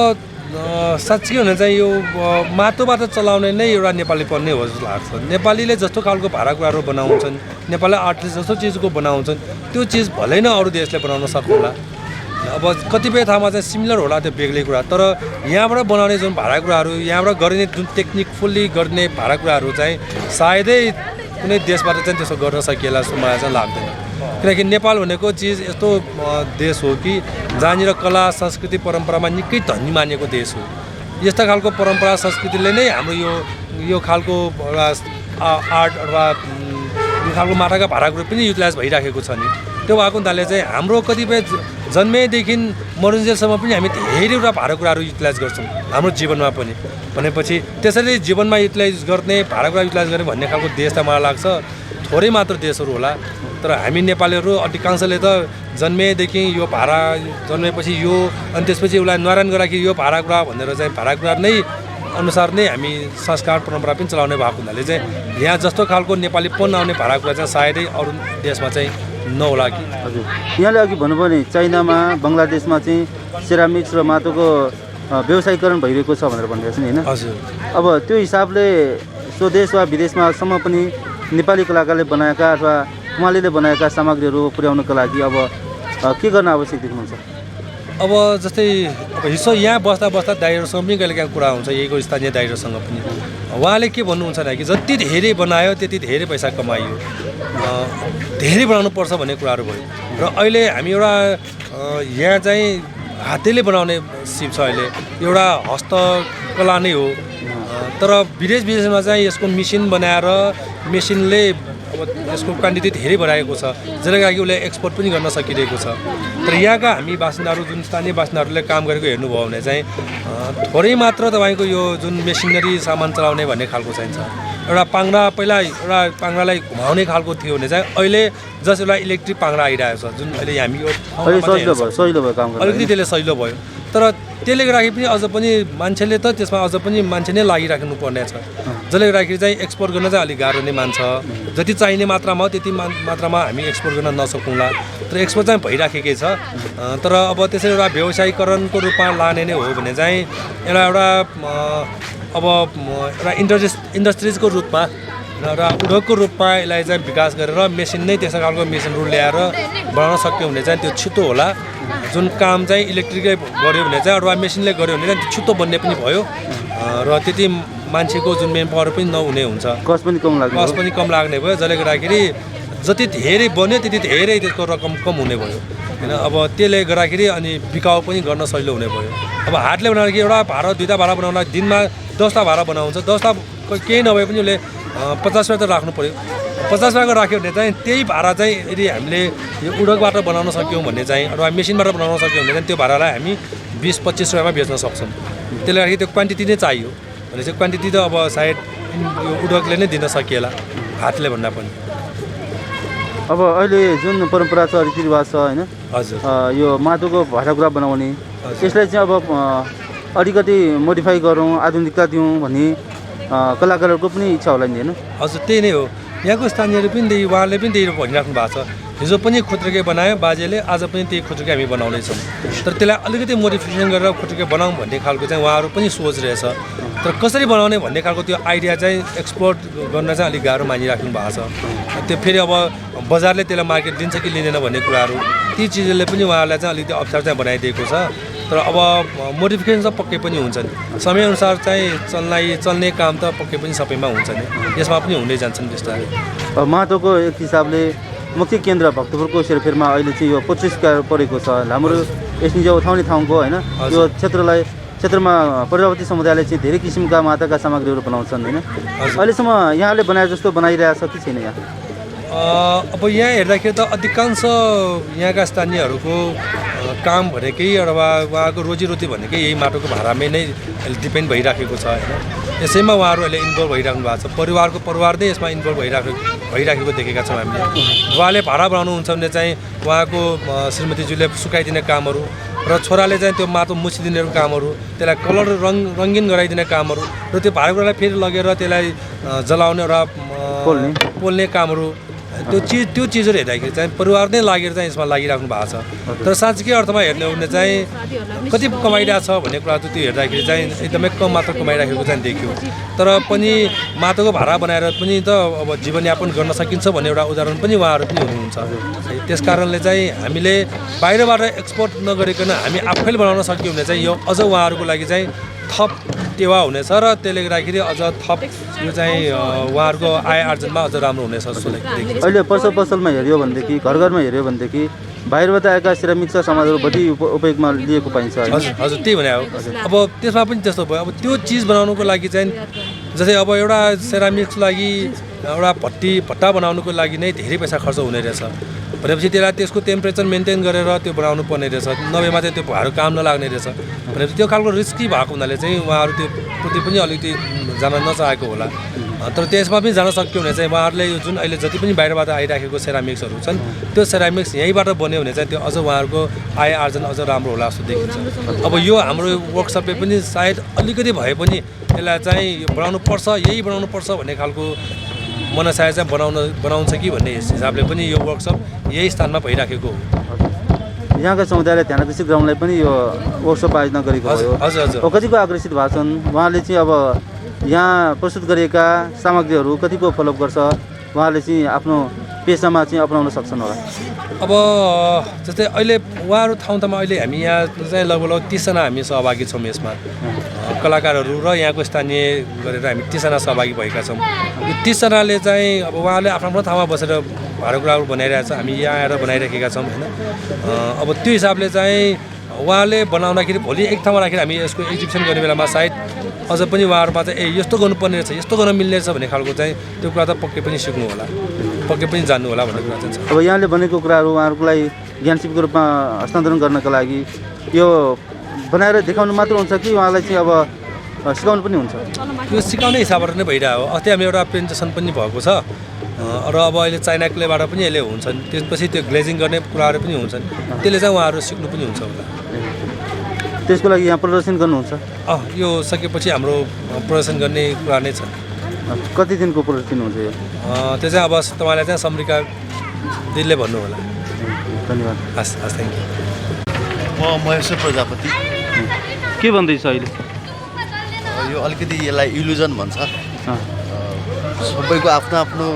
S4: साँच्चै हो भने चाहिँ यो माटोबाट चलाउने नै एउटा नेपालीपन नै हो जस्तो लाग्छ। नेपालीले जस्तो खालको भाँडाकुँडाहरू बनाउँछन्, नेपाली आर्टले जस्तो चिजको बनाउँछन् त्यो चिज भलै नै अरू देशले बनाउन सक्नुला। अब कतिपय ठाउँमा चाहिँ सिमिलर होला, त्यो बेग्लै कुरा। तर यहाँबाट बनाउने जुन भाँडाकुँडाहरू, यहाँबाट गरिने जुन टेक्निक फुल्ली गर्ने भाँडाकुँडाहरू चाहिँ सायदै कुनै देशबाट चाहिँ त्यसो गर्न सकिएला जस्तो मलाई चाहिँ लाग्दैन। किनकि नेपाल भनेको चिज यस्तो देश हो कि जहाँनिर कला संस्कृति परम्परामा निकै धनी मानिएको देश हो। यस्ता खालको परम्परा संस्कृतिले नै हाम्रो यो खालको आर्ट अथवा यो खालको माटाका भाँडाकुँडा पनि युटिलाइज भइराखेको छ नि। त्यो भएको हुनाले चाहिँ हाम्रो कतिपय जन्मेदेखि मरुन्जेलसम्म पनि हामी धेरैवटा भाँडाकुँडाहरू युटिलाइज गर्छौँ हाम्रो जीवनमा पनि। भनेपछि त्यसरी जीवनमा युटिलाइज गर्ने भाँडाकुँडा युटिलाइज गर्ने भन्ने खालको देश त मलाई लाग्छ थोरै मात्र देशहरू होला। तर हामी नेपालीहरू अधिकांशले त जन्मेदेखि यो भाँडा जन्मेपछि यो अनि त्यसपछि उसलाई न्वारान गर्दाखेरि यो भाँडाकुँडा भनेर चाहिँ भाँडाकुँडा नै अनुसार नै हामी संस्कार परम्परा पनि चलाउने भएको हुनाले चाहिँ यहाँ जस्तो खालको नेपालीपन आउने भाँडाकुँडा चाहिँ सायदै अरू देशमा चाहिँ नहोला कि।
S3: हजुर, यहाँले अघि भन्नुभयो नि चाइनामा बङ्गलादेशमा चाहिँ सेरामिक्स र माटोको व्यवसायीकरण भइरहेको छ भनेर भनिरहेको छ नि होइन?
S4: हजुर।
S3: अब त्यो हिसाबले स्वदेश वा विदेशमासम्म पनि नेपाली कलाकारले बनाएका अथवा कुमालीले बनाएका सामग्रीहरू पुर्याउनको लागि अब के गर्न आवश्यक देख्नुहुन्छ?
S4: अब जस्तै हिजो यहाँ बस्दा दाइहरूसँग पनि कहिले काहीँ कुरा हुन्छ, यहीको स्थानीय दाइहरूसँग पनि उहाँले के भन्नुहुन्छ भने कि जति धेरै बनायो त्यति धेरै पैसा कमाइयो, धेरै बनाउनुपर्छ भन्ने कुराहरू भयो। र अहिले हामी एउटा यहाँ चाहिँ हातैले बनाउने सिप छ, अहिले एउटा हस्तकला नै हो। तर विदेशमा चाहिँ यसको मेसिन बनाएर मेसिनले अब यसको क्वान्टिटी धेरै बढाएको छ, जसले लागि उसले एक्सपोर्ट पनि गर्न सकिरहेको छ। तर यहाँका हामी बासिन्दाहरू जुन स्थानीय बासिन्दाहरूले काम गरेको हेर्नुभयो भने चाहिँ थोरै मात्र तपाईँको यो जुन मेसिनरी सामान चलाउने भन्ने खालको चाहिन्छ। एउटा पाङ्रा पहिला एउटा पाङ्रालाई घुमाउने खालको थियो भने चाहिँ अहिले जस्ट एउटा इलेक्ट्रिक पाङ्रा आइरहेको छ, जुन अहिले हामी यो
S3: सजिलो भयो काम गर्न,
S4: अलिकति त्यसले सजिलो भयो। तर त्यसले गर्दाखेरि पनि अझ पनि मान्छेले त त्यसमा अझ पनि मान्छे नै लागिराख्नु पर्ने छ, जसले गर्दाखेरि चाहिँ एक्सपोर्ट गर्न चाहिँ अलिक गाह्रो नै मान्छ। जति चाहिने मात्रामा हो त्यति मात्रामा हामी एक्सपोर्ट गर्न नसकौँला, तर एक्सपोर्ट चाहिँ भइराखेकै छ। तर अब त्यसरी एउटा व्यवसायीकरणको रूपमा लाने नै हो भने चाहिँ एउटा अब एउटा इन्डस्ट्रिजको रूपमा र उद्योगको रूपमा यसलाई चाहिँ विकास गरेर मेसिन नै त्यस्तो खालको मेसिनहरू ल्याएर बनाउन सक्यो भने चाहिँ त्यो छिटो होला। जुन काम चाहिँ इलेक्ट्रिकले गर्यो भने चाहिँ अथवा मेसिनले गर्यो भने चाहिँ त्यो छिटो बन्ने पनि भयो र त्यति मान्छेको जुन मेन पावर पनि नहुने हुन्छ,
S3: कस्ट पनि कम लाग्ने
S4: भयो, जसले गर्दाखेरि जति धेरै बन्यो त्यति धेरै त्यसको रकम कम हुने भयो होइन। अब त्यसले गर्दाखेरि अनि बिकाउ पनि गर्न सजिलो हुने भयो। अब हातले बनाएर एउटा भाडा 2टा भाडा बनाउन दिनमा 10टा भाडा बनाउँछ, 10टा केही नभए पनि उसले 50 रुपियाँ त राख्नु पऱ्यो। 50 रुपियाँको राख्यो भने चाहिँ त्यही भाडा चाहिँ यदि हामीले यो उद्योगबाट बनाउन सक्यौँ भने चाहिँ अथवा मेसिनबाट बनाउन सक्यौँ भने चाहिँ त्यो भाडालाई हामी 20-25 रुपियाँमा बेच्न सक्छौँ। त्यसले गर्दाखेरि त्यो क्वान्टिटी नै चाहियो भने चाहिँ क्वान्टिटी त अब सायद यो उद्योगले नै दिन सकिएला हातले भन्दा पनि।
S3: अब अहिले जुन परम्परा छ, रीतिरिवाज छ होइन,
S4: हजुर
S3: यो माटोको भाँडाकुँडा बनाउने, यसलाई चाहिँ अब अलिकति मोडिफाई गरौँ, आधुनिकता दिउँ भन्ने कलाकारहरूको पनि इच्छा होला नि होइन?
S4: हजुर त्यही नै हो। यहाँको स्थानीयहरू पनि त्यही, उहाँले पनि त्यही भनिराख्नु भएको छ। हिजो पनि खुत्रुके बनायो बाजेले, आज पनि त्यही खुत्रुके हामी बनाउँदैछौँ, तर त्यसलाई अलिकति मोडिफिकेसन गरेर खुत्रुके बनाऊँ भन्ने खालको चाहिँ उहाँहरू पनि सोच रहेछ। तर कसरी बनाउने भन्ने खालको त्यो आइडिया चाहिँ एक्सपोर्ट गर्न चाहिँ अलिक गाह्रो मानिराख्नु भएको छ। त्यो फेरि अब बजारले त्यसलाई मार्केट दिन्छ कि लिँदैन भन्ने कुराहरू, ती चिजहरूले पनि उहाँहरूलाई चाहिँ अलिकति अप्ठ्यारो चाहिँ बनाइदिएको छ। तर अब मोडिफिकेसन त पक्कै पनि हुन्छ नि, समयअनुसार चाहिँ चल्ने काम त पक्कै पनि सबैमा हुन्छ नि, यसमा पनि हुँदै जान्छन् बिस्तारै।
S3: माटोको एक हिसाबले मुख्य केन्द्र भक्तपुरको सेरफेरमा अहिले चाहिँ यो 25 परेको छ। हाम्रो एसनिजाउ ठाउँको होइन, यो क्षेत्रमा प्रजापति समुदायले चाहिँ धेरै किसिमका माटाका सामग्रीहरू बनाउँछन् होइन। अहिलेसम्म यहाँले बनाए जस्तो बनाइरहेछ कि छैन यहाँ?
S4: अब यहाँ हेर्दाखेरि त अधिकांश यहाँका स्थानीयहरूको काम भनेकै अथवा उहाँको रोजीरोटी भनेकै यही माटोको भाडामै नै डिपेन्ड भइराखेको छ होइन। यसैमा उहाँहरू अहिले इन्भल्भ भइराख्नु भएको छ, परिवार नै यसमा इन्भल्भ भइराखेको देखेका छौँ हामीले। उहाँले भाडा बनाउनुहुन्छ भने चाहिँ उहाँको श्रीमतीज्यूले सुकाइदिने कामहरू र छोराले चाहिँ त्यो माटो मुछिदिने कामहरू, त्यसलाई कलर रङ्गीन गराइदिने कामहरू र त्यो भाँडाकुँडालाई फेरि लगेर त्यसलाई जलाउने र पोल्ने कामहरू, त्यो चिजहरू हेर्दाखेरि चाहिँ परिवार नै लागेर चाहिँ यसमा लागिराख्नु भएको छ। तर साँच्चीकै अर्थमा हेर्ने हो भने चाहिँ कति कमाइरहेको छ भन्ने कुरा त त्यो हेर्दाखेरि चाहिँ एकदमै कम मात्र कमाइराखेको चाहिँ देखियो। तर पनि माटोको भाडा बनाएर पनि त अब जीवनयापन गर्न सकिन्छ भन्ने एउटा उदाहरण पनि उहाँहरू पनि हुनुहुन्छ। त्यस कारणले चाहिँ हामीले बाहिरबाट एक्सपोर्ट नगरिकन हामी आफैले बनाउन सक्यौँ भने चाहिँ यो अझ उहाँहरूको लागि चाहिँ थप टेवा हुनेछ र त्यसले गर्दाखेरि अझ थप यो चाहिँ उहाँहरूको आय आर्जनमा अझ राम्रो हुनेछ जस्तो लाग्छ।
S3: अहिले पसलमा हेऱ्यो भनेदेखि, घरमा हेऱ्यो भनेदेखि बाहिरबाट आएका सिरामिक्स सामानहरू बढी उपयोगमा लिएको पाइन्छ।
S4: हजुर त्यही भने हो। अब त्यसमा पनि त्यस्तो भयो। अब त्यो चिज बनाउनुको लागि चाहिँ जस्तै अब एउटा सेरामिक्सको लागि एउटा भट्टा बनाउनुको लागि नै धेरै पैसा खर्च हुने रहेछ भनेपछि त्यसलाई त्यसको टेम्परेचर मेन्टेन गरेर त्यो बनाउनु पर्ने रहेछ, नभएमा चाहिँ त्यो भाँडो काम नलाग्ने रहेछ भनेपछि त्यो खालको रिस्की भएको हुनाले चाहिँ उहाँहरू त्यो प्रति पनि अलिकति जान नचाहेको होला। तर त्यसमा पनि जान सक्यो भने चाहिँ उहाँहरूले यो जुन अहिले जति पनि बाहिरबाट आइराखेको सेरामिक्सहरू छन् त्यो सेरामिक्स यहीँबाट बन्यो भने चाहिँ त्यो अझ उहाँहरूको आय आर्जन अझ राम्रो होला जस्तो देखिन्छ। अब यो हाम्रो वर्कसपले पनि सायद अलिकति भए पनि यसलाई चाहिँ यही बनाउनु पर्छ भन्ने खालको मनसाय चाहिँ बनाउँछ कि भन्ने हिसाबले पनि यो वर्कसप यही स्थानमा भइराखेको हो।
S3: यहाँका समुदायलाई ध्यान आकर्षित गराउनलाई पनि यो वर्कसप आयोजना गरेको भयो।
S4: हजुर
S3: कतिको आकर्षित भएको छन् उहाँले चाहिँ? अब यहाँ प्रस्तुत गरिएका सामग्रीहरू कतिको फलोअप गर्छ उहाँले चाहिँ आफ्नो पेसामा चाहिँ अपनाउन सक्छन् होला?
S4: अब जस्तै अहिले उहाँहरू ठाउँमा अहिले हामी यहाँ चाहिँ लगभग 30 जना हामी सहभागी छौँ यसमा, कलाकारहरू र यहाँको स्थानीय गरेर हामी 30 जना सहभागी भएका छौँ। यो 30 जनाले चाहिँ अब उहाँले आफ्नो ठाउँमा बसेर भाँडाकुँडाहरू बनाइरहेको छ, हामी यहाँ आएर बनाइराखेका छौँ होइन। अब त्यो हिसाबले चाहिँ उहाँले बनाउँदाखेरि भोलि एक ठाउँमा राखेर हामी यसको एक्जिबिसन गर्ने बेलामा सायद अझ पनि उहाँहरूमा चाहिँ यस्तो गर्नुपर्ने रहेछ, यस्तो गर्न मिल्ने रहेछ भन्ने खालको चाहिँ त्यो कुरा त पक्कै पनि सिक्नु होला, पक्कै पनि जान्नु होला भन्ने कुरा चाहिँ छ।
S3: अब यहाँले बनेको कुराहरू उहाँहरूको लागि ज्ञानसिपको रूपमा हस्तान्तरण गर्नका लागि यो बनाएर देखाउनु मात्र हुन्छ कि उहाँलाई चाहिँ अब सिकाउनु पनि हुन्छ?
S4: यो सिकाउने हिसाबबाट नै भइरहेको हो। अस्ति हामी एउटा प्रेजेन्टेसन पनि भएको छ र अब अहिले चाइना क्लेबाट पनि यसले हुन्छन्, त्यसपछि त्यो ग्लेजिङ गर्ने कुराहरू पनि हुन्छन्, त्यसले चाहिँ उहाँहरू सिक्नु पनि हुन्छ होला।
S3: त्यसको लागि यहाँ प्रदर्शन गर्नुहुन्छ?
S4: यो सकेपछि हाम्रो प्रदर्शन गर्ने कुरा नै छ।
S3: कति दिनको प्रदर्शन हुन्छ यो?
S4: त्यो चाहिँ अब तपाईँलाई चाहिँ समरिका दिदीले भन्नु होला।
S3: धन्यवाद।
S4: हस् हस्, थ्याङ्क यू।
S5: म महेश्वर प्रजापति।
S3: के भन्दैछ अहिले?
S5: यो अलिकति यसलाई इल्युजन भन्छ। सबैको आफ्नो आफ्नो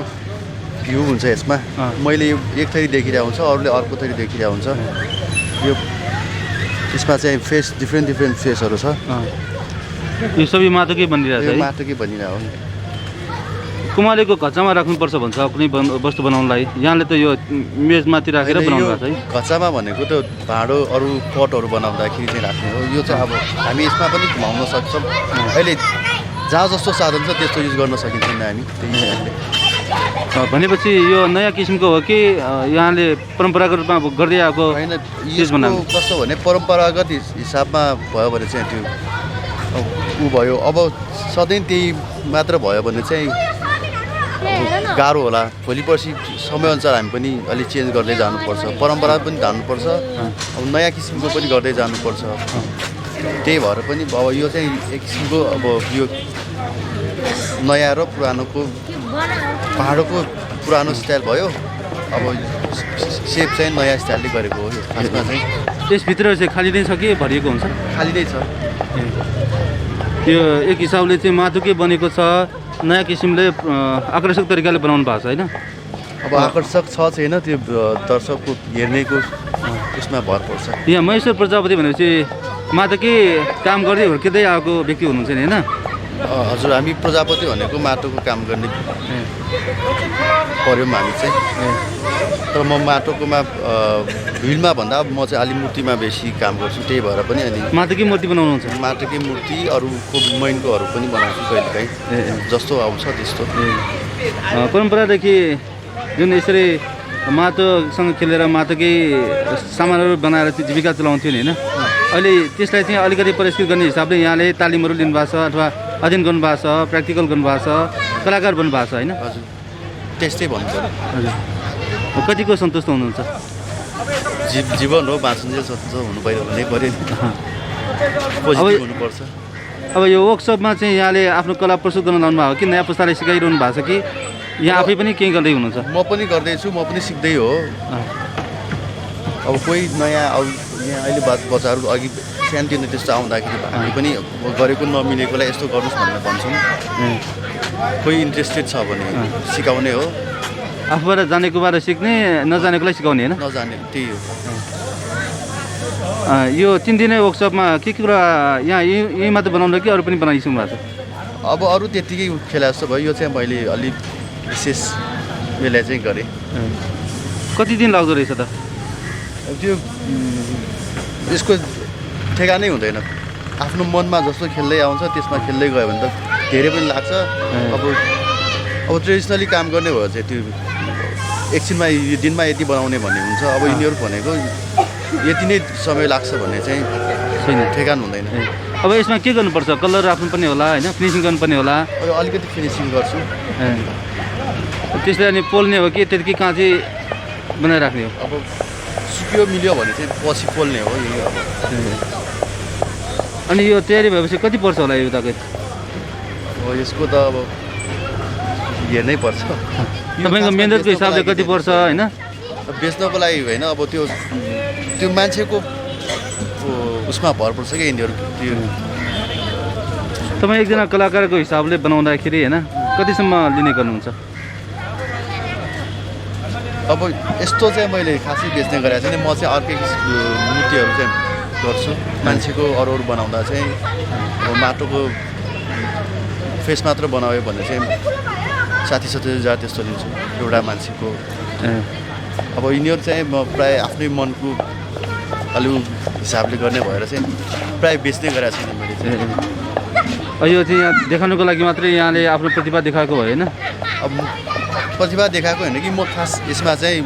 S5: भ्यू हुन्छ यसमा। मैले एक थरी देखिरहेको हुन्छ, अरूले अर्को थरी देखिरहेको हुन्छ। यो यसमा चाहिँ फेस डिफ्रेन्ट फेसहरू छ।
S3: यो सबै माटोकै बनिरहेछ
S5: यो
S3: है?
S5: माटोकै बनिरहेको हो।
S3: कुमालेको घच्चामा राख्नुपर्छ भन्छ कुनै वस्तु बनाउनलाई। यहाँले त यो मेजमाथि राखेर बनाउनु भएको छ है?
S5: घचामा भनेको त भाँडो अरू पटहरू बनाउँदाखेरि चाहिँ राख्ने हो। यो चाहिँ अब हामी यसमा पनि घुमाउन सक्छौँ। अहिले जहाँ जस्तो साधन छ त्यस्तो युज गर्न सकिन्छ नि हामी, त्यही हिसाबले।
S3: भनेपछि यो नयाँ किसिमको हो कि यहाँले परम्परागत रूपमा गर्दै आएको
S5: होइन,
S3: चिज बनाउनु?
S5: यसको कस्तो भने परम्परागत हिसाबमा भयो भने चाहिँ त्यो ऊ भयो। अब सधैँ त्यही मात्र भयो भने चाहिँ गाह्रो होला। भोलि पर्सि समयअनुसार हामी पनि अलिक चेन्ज गर्दै जानुपर्छ, परम्परा पनि धान्नुपर्छ, अब नयाँ किसिमको पनि गर्दै जानुपर्छ। त्यही भएर पनि अब यो चाहिँ एक किसिमको अब यो नयाँ र पुरानोको भाँडोको पुरानो स्टाइल भयो। अब सेप चाहिँ नयाँ स्टाइलले गरेको हो यो खासमा चाहिँ।
S3: यसभित्र चाहिँ खाली नै छ कि भरिएको हुन्छ?
S5: खाली नै छ।
S3: यो एक हिसाबले चाहिँ माटोकै बनेको छ, नयाँ किसिमले आकर्षक तरिकाले बनाउनु भएको छ होइन?
S5: अब आकर्षक छ छैन त्यो दर्शकको हेर्नेको त्यसमा भर पर्छ।
S3: यहाँ महेश्वर प्रजापति भनेपछि माटोकै काम गर्दै हुर्किँदै आएको व्यक्ति हुनुहुन्छ नि होइन?
S5: हजुर, हामी प्रजापति भनेको माटोको काम गर्ने पऱ्यौँ हामी चाहिँ। तर म माटोकोमा भिडमा भन्दा म चाहिँ अलि मूर्तिमा बेसी काम गर्छु। त्यही भएर पनि अलि
S3: माटोकै मूर्ति बनाउनुहुन्छ?
S5: माटोकै मूर्ति, अरूको मैनकोहरू पनि बनाउँछु कहिलेकाहीँ, जस्तो आउँछ त्यस्तो।
S3: परम्परादेखि जुन यसरी माटोसँग खेलेर माटोकै सामानहरू बनाएर चाहिँ जीविका चलाउँथ्यो नि होइन? अहिले त्यसलाई चाहिँ अलिकति परिष्कृत गर्ने हिसाबले यहाँले तालिमहरू लिनुभएको छ अथवा अध्ययन गर्नुभएको छ, प्र्याक्टिकल गर्नुभएको छ, कलाकार बन्नुभएको छ होइन?
S5: हजुर, त्यस्तै भन्नु पर्यो।
S3: हजुर, कतिको सन्तुष्ट हुनुहुन्छ?
S5: जीवन हो, बाँच्नु सन्तुष्ट हुनु पऱ्यो भने पऱ्यो नि, पोजिटिभ हुनुपर्छ।
S3: अब यो वर्कसपमा चाहिँ यहाँले आफ्नो कला प्रस्तुत गर्न लाउनु भएको कि नयाँ पुस्तालाई सिकाइरहनु भएको छ कि यहाँ आफै पनि केही गर्दै हुनुहुन्छ?
S5: म पनि गर्दैछु, म पनि सिक्दै हो। अब कोही नयाँ अब यहाँ अहिले बच्चाहरू अघि सानोतिनो त्यस्तो आउँदाखेरि हामी पनि गरेको नमिलेकोलाई यस्तो गर्नुहोस् भनेर भन्छौँ। कोही इन्ट्रेस्टेड छ भने सिकाउने हो।
S3: आफूबाट जानेकोबाट सिक्ने, नजानेकोलाई सिकाउने होइन?
S5: नजाने त्यही हो।
S3: यो 3 दिने वर्कसपमा के कुरा यहाँ यही मात्र बनाउनु कि अरू पनि बनाइसक्नु भएको छ?
S5: अब अरू त्यत्तिकै खेला जस्तो भयो। यो चाहिँ मैले अलिक विशेष यसलाई चाहिँ गरेँ।
S3: कति दिन लाग्दो रहेछ त?
S5: त्यो यसको ठेगानै हुँदैन। आफ्नो मनमा जस्तो खेल्दै आउँछ त्यसमा खेल्दै गयो भने त धेरै पनि लाग्छ। अब ट्रेडिसनली काम गर्ने भयो चाहिँ त्यो एकछिनमा दिनमा यति बनाउने भन्ने हुन्छ। अब यिनीहरू भनेको यति नै समय लाग्छ भन्ने चाहिँ
S3: छैन,
S5: ठेगान हुँदैन।
S3: अब यसमा के गर्नुपर्छ? कलर राख्नु पनि होला होइन? फिनिसिङ गर्नुपर्ने होला?
S5: अब अलिकति फिनिसिङ गर्छु।
S3: त्यसलाई अनि पोल्ने हो कि त्यतिकै काँची बनाइराख्ने हो?
S5: अब सुक्यो मिल्यो भने चाहिँ पछि पोल्ने हो यही। अब
S3: अनि यो तयारी भएपछि कति पर्छ होला यो उताकै?
S5: अब यसको त अब हेर्नै पर्छ।
S3: तपाईँको मेहनतको हिसाबले कति पर्छ होइन?
S5: बेच्नको लागि होइन, अब त्यो मान्छेको उसमा भर पर्छ क्या यिनीहरू। त्यो
S3: तपाईँ एकजना कलाकारको हिसाबले बनाउँदाखेरि होइन कतिसम्म लिने गर्नुहुन्छ?
S5: अब यस्तो चाहिँ मैले खासै बेच्ने गरेको छैन। म चाहिँ अर्कै मूर्तिहरू चाहिँ गर्छु। मान्छेको अरू बनाउँदा चाहिँ अब माटोको फेस मात्र बनायो भने चाहिँ 60-70 हजार त्यस्तो लिन्छु एउटा मान्छेको। अब यिनीहरू चाहिँ म प्रायः आफ्नै मनको अलि हिसाबले गर्ने भएर चाहिँ प्रायः बेच्ने गरेको छैन मैले चाहिँ।
S3: यो चाहिँ यहाँ देखाउनुको लागि मात्रै यहाँले आफ्नो प्रतिभा देखाएको हो होइन?
S5: अब प्रतिभा देखाएको होइन कि म खास यसमा चाहिँ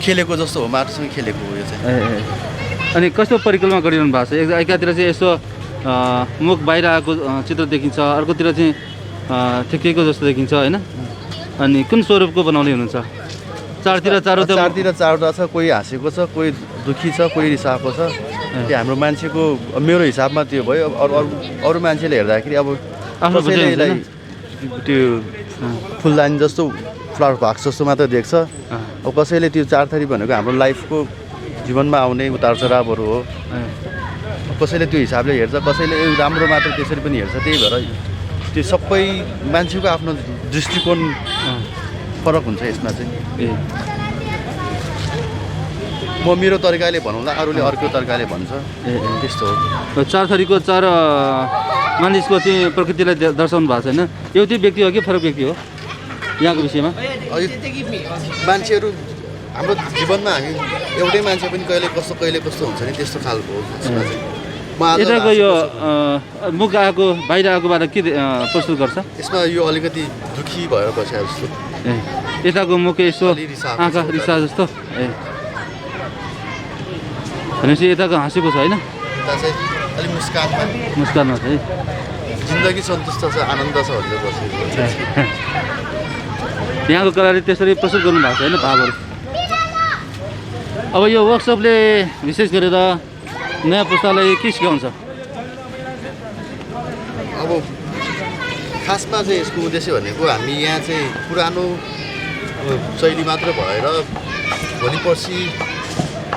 S5: खेलेको जस्तो हो, माटोसँग खेलेको हो यो चाहिँ।
S3: अनि कस्तो परिकल्पना गरिरहनु भएको छ? एकातिर चाहिँ यसो मुख बाहिर आएको चित्र देखिन्छ, अर्कोतिर चाहिँ ठिकैको जस्तो देखिन्छ होइन? अनि कुन स्वरूपको बनाउने हुनुहुन्छ? चारतिर चारवटा
S5: चारवटा छ। कोही हाँसेको छ, कोही दुःखी छ, कोही रिसाएको छ। त्यो हाम्रो मान्छेको मेरो हिसाबमा त्यो भयो। अब अरू मान्छेले हेर्दाखेरि अब
S3: आफ्नो
S5: कसैले
S3: बुझाइ
S5: यसलाई त्यो फुलदानी जस्तो फ्लावर भाक्स जस्तो मात्र देख्छ। अब कसैले त्यो 4 थरी भनेको हाम्रो लाइफको जीवनमा आउने उतार चढावहरू हो। कसैले त्यो हिसाबले हेर्छ, कसैले राम्रो मात्र त्यसरी पनि हेर्छ। त्यही भएर त्यो सबै मान्छेको आफ्नो दृष्टिकोण फरक हुन्छ यसमा चाहिँ। म मेरो तरिकाले भनौँला, अरूले अर्को तरिकाले भन्छ, त्यस्तो हो।
S3: 4 थरीको 4 मानिसको चाहिँ प्रकृतिलाई दर्शाउनु भएको छैन। एउटै व्यक्ति हो कि फरक व्यक्ति हो यहाँको विषयमा?
S5: मान्छेहरू हाम्रो जीवनमा हामी एउटै मान्छे पनि कहिले कस्तो हुन्छ नि, त्यस्तो खालको हो यसमा चाहिँ।
S3: यताको यो मुख आएको बाहिर आएकोबाट के प्रस्तुत गर्छ?
S5: यसमा यो अलिकति दुःखी भएर बसेको जस्तो।
S3: यताको मुख यसो आँखा रिसा जस्तो। भनेपछि यताको हाँसेको छ होइन?
S5: यता चाहिँ अलिक
S3: मुस्कानमा छ है।
S5: जिन्दगी सन्तुष्ट छ, आनन्द छ भनेर बसेको।
S3: यहाँको कलाले त्यसरी प्रस्तुत गर्नु भएको छ होइन भावहरू। अब यो वर्कसपले विशेष गरेर नयाँ पुस्तालाई के सिकाउँछ?
S5: अब खासमा चाहिँ यसको उद्देश्य भनेको हामी यहाँ चाहिँ पुरानो शैली मात्र भएर भोलि पर्सि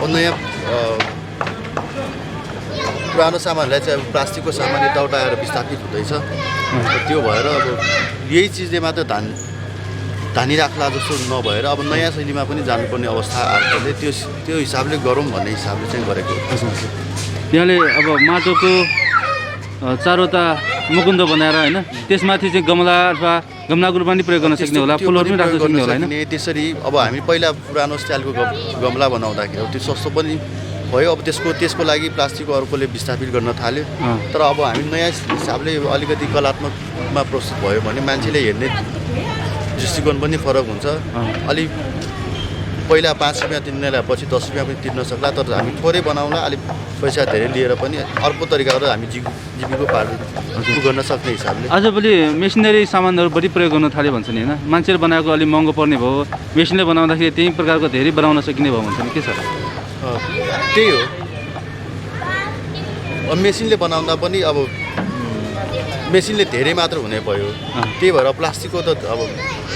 S5: नयाँ पुरानो सामानलाई चाहिँ अब प्लास्टिकको सामान यताउता आएर विस्थापित हुँदैछ। त्यो भएर अब यही चिजले मात्र धानिराख्ला जस्तो नभएर अब नयाँ शैलीमा पनि जानुपर्ने अवस्था आएकोले त्यो हिसाबले गरौँ भन्ने हिसाबले चाहिँ गरेको।
S3: यहाँले अब माटोको चारवटा मुकुन्द बनाएर होइन, त्यसमाथि चाहिँ गमला अथवा गमलाको रूपमा पनि प्रयोग गर्न सक्ने होला, फुलहरू पनि राख्न सक्ने होला होइन?
S5: त्यसरी अब हामी पहिला पुरानो स्टाइलको गमला बनाउँदाखेरि अब त्यो सस्तो पनि भयो। अब त्यसको लागि प्लास्टिकको अर्कोले विस्थापित गर्न थाल्यो। तर अब हामी नयाँ हिसाबले अलिकति कलात्मकमा प्रस्तुत भयो भने मान्छेले हेर्ने दृष्टिकोण पनि फरक हुन्छ। अलि पहिला 5 रुपियाँ तिर्नेलाई पछि 10 रुपियाँ पनि तिर्न सक्ला। तर हामी थोरै बनाउँला, अलिक पैसा धेरै लिएर पनि अर्को तरिकाबाट हामी जीविकोपार्जन गर्न सक्ने हिसाबले।
S3: आजभोलि मेसिनरी सामानहरू बढी प्रयोग गर्न थाल्यो भन्छ नि होइन? मान्छेले बनाएको अलिक महँगो पर्ने भयो, मेसिनले बनाउँदाखेरि त्यही प्रकारको धेरै बनाउन सकिने भयो भन्छ नि, के छ?
S5: त्यही हो। अब मेसिनले बनाउँदा पनि अब मेसिनले धेरै मात्र हुने भयो। त्यही भएर प्लास्टिकको त अब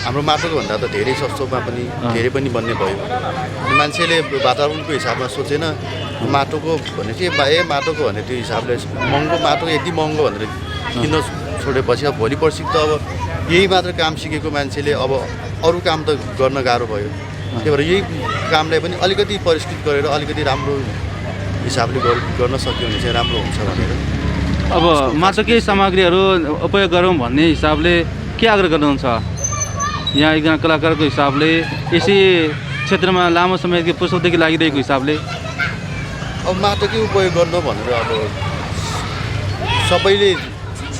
S5: हाम्रो माटोको भन्दा त धेरै सस्तोमा पनि धेरै पनि बन्ने भयो। मान्छेले वातावरणको हिसाबमा सोचेन, माटोको भने चाहिँ माटोको भने त्यो हिसाबले महँगो माटो यति महँगो भनेर किन्न छोडेपछि अब भोलि पर्सि त अब यही मात्र काम सिकेको मान्छेले अब अरू काम त गर्न गाह्रो भयो। त्यही भएर यही कामलाई पनि अलिकति परिष्कृत गरेर अलिकति राम्रो हिसाबले गर्न सक्यो भने चाहिँ राम्रो हुन्छ भनेर।
S3: अब माटोकै सामग्रीहरू उपयोग गरौँ भन्ने हिसाबले के आग्रह गर्नुहुन्छ यहाँ एकजना कलाकारको हिसाबले, यसै क्षेत्रमा लामो समयदेखि पुस्तकदेखि लागिरहेको हिसाबले?
S5: अब माटोकै उपयोग गर्नु भनेर अब सबैले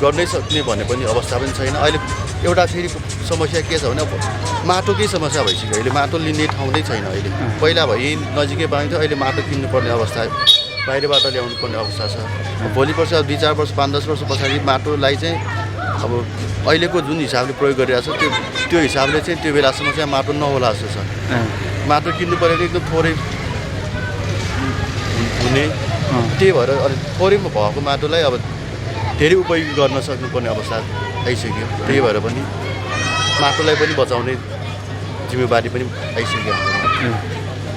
S5: गर्नै सक्ने भने पनि अवस्था पनि छैन। अहिले एउटा फेरि समस्या के छ भने अब माटोकै समस्या भइसक्यो। अहिले माटो लिने ठाउँ नै छैन। अहिले पहिला भयो नजिकै पाइन्थ्यो, अहिले माटो किन्नुपर्ने अवस्था, बाहिरबाट ल्याउनु पर्ने अवस्था छ। भोलि पर्सि अब 2-4 वर्ष 5-10 वर्ष पछाडि माटोलाई चाहिँ अब अहिलेको जुन हिसाबले प्रयोग गरिरहेको छ त्यो हिसाबले चाहिँ त्यो बेलासम्म चाहिँ माटो नहोला जस्तो छ। माटो किन्नु पऱ्यो भने एकदम थोरै हुने। त्यही भएर अलिक थोरै भएको माटोलाई अब धेरै उपयोग गर्न सक्नुपर्ने अवस्था आइसक्यो। त्यही भएर पनि माटोलाई पनि बचाउने जिम्मेवारी पनि आइसक्यो।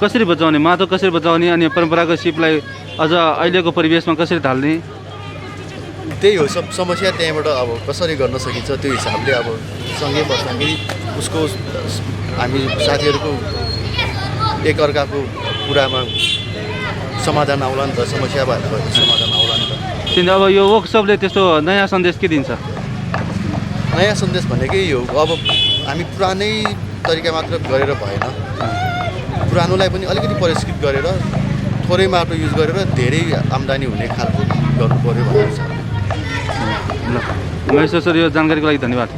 S3: कसरी बचाउने, माटो कसरी बचाउने अनि परम्परागत सिपलाई अझ अहिलेको परिवेशमा कसरी ढाल्ने?
S5: त्यही हो सब समस्या। त्यहाँबाट अब कसरी गर्न सकिन्छ त्यो हिसाबले अब सँगै बस्दाखेरि उसको हामी साथीहरूको एकअर्काको कुरामा समाधान आउला नि त, समस्या भएर समाधान आउला नि त।
S3: किन अब यो वर्कसपले त्यस्तो नयाँ सन्देश के दिन्छ?
S5: नयाँ सन्देश भनेकै यो अब हामी पुरानै तरिका मात्र गरेर भएन, पुरानोलाई पनि अलिकति परिष्कृत गरेर थोरै माटो युज गरेर धेरै आम्दानी हुने खालको गर्नु पऱ्यो भन्ने छ।
S3: ल महेश सर, यो जानकारीको लागि धन्यवाद।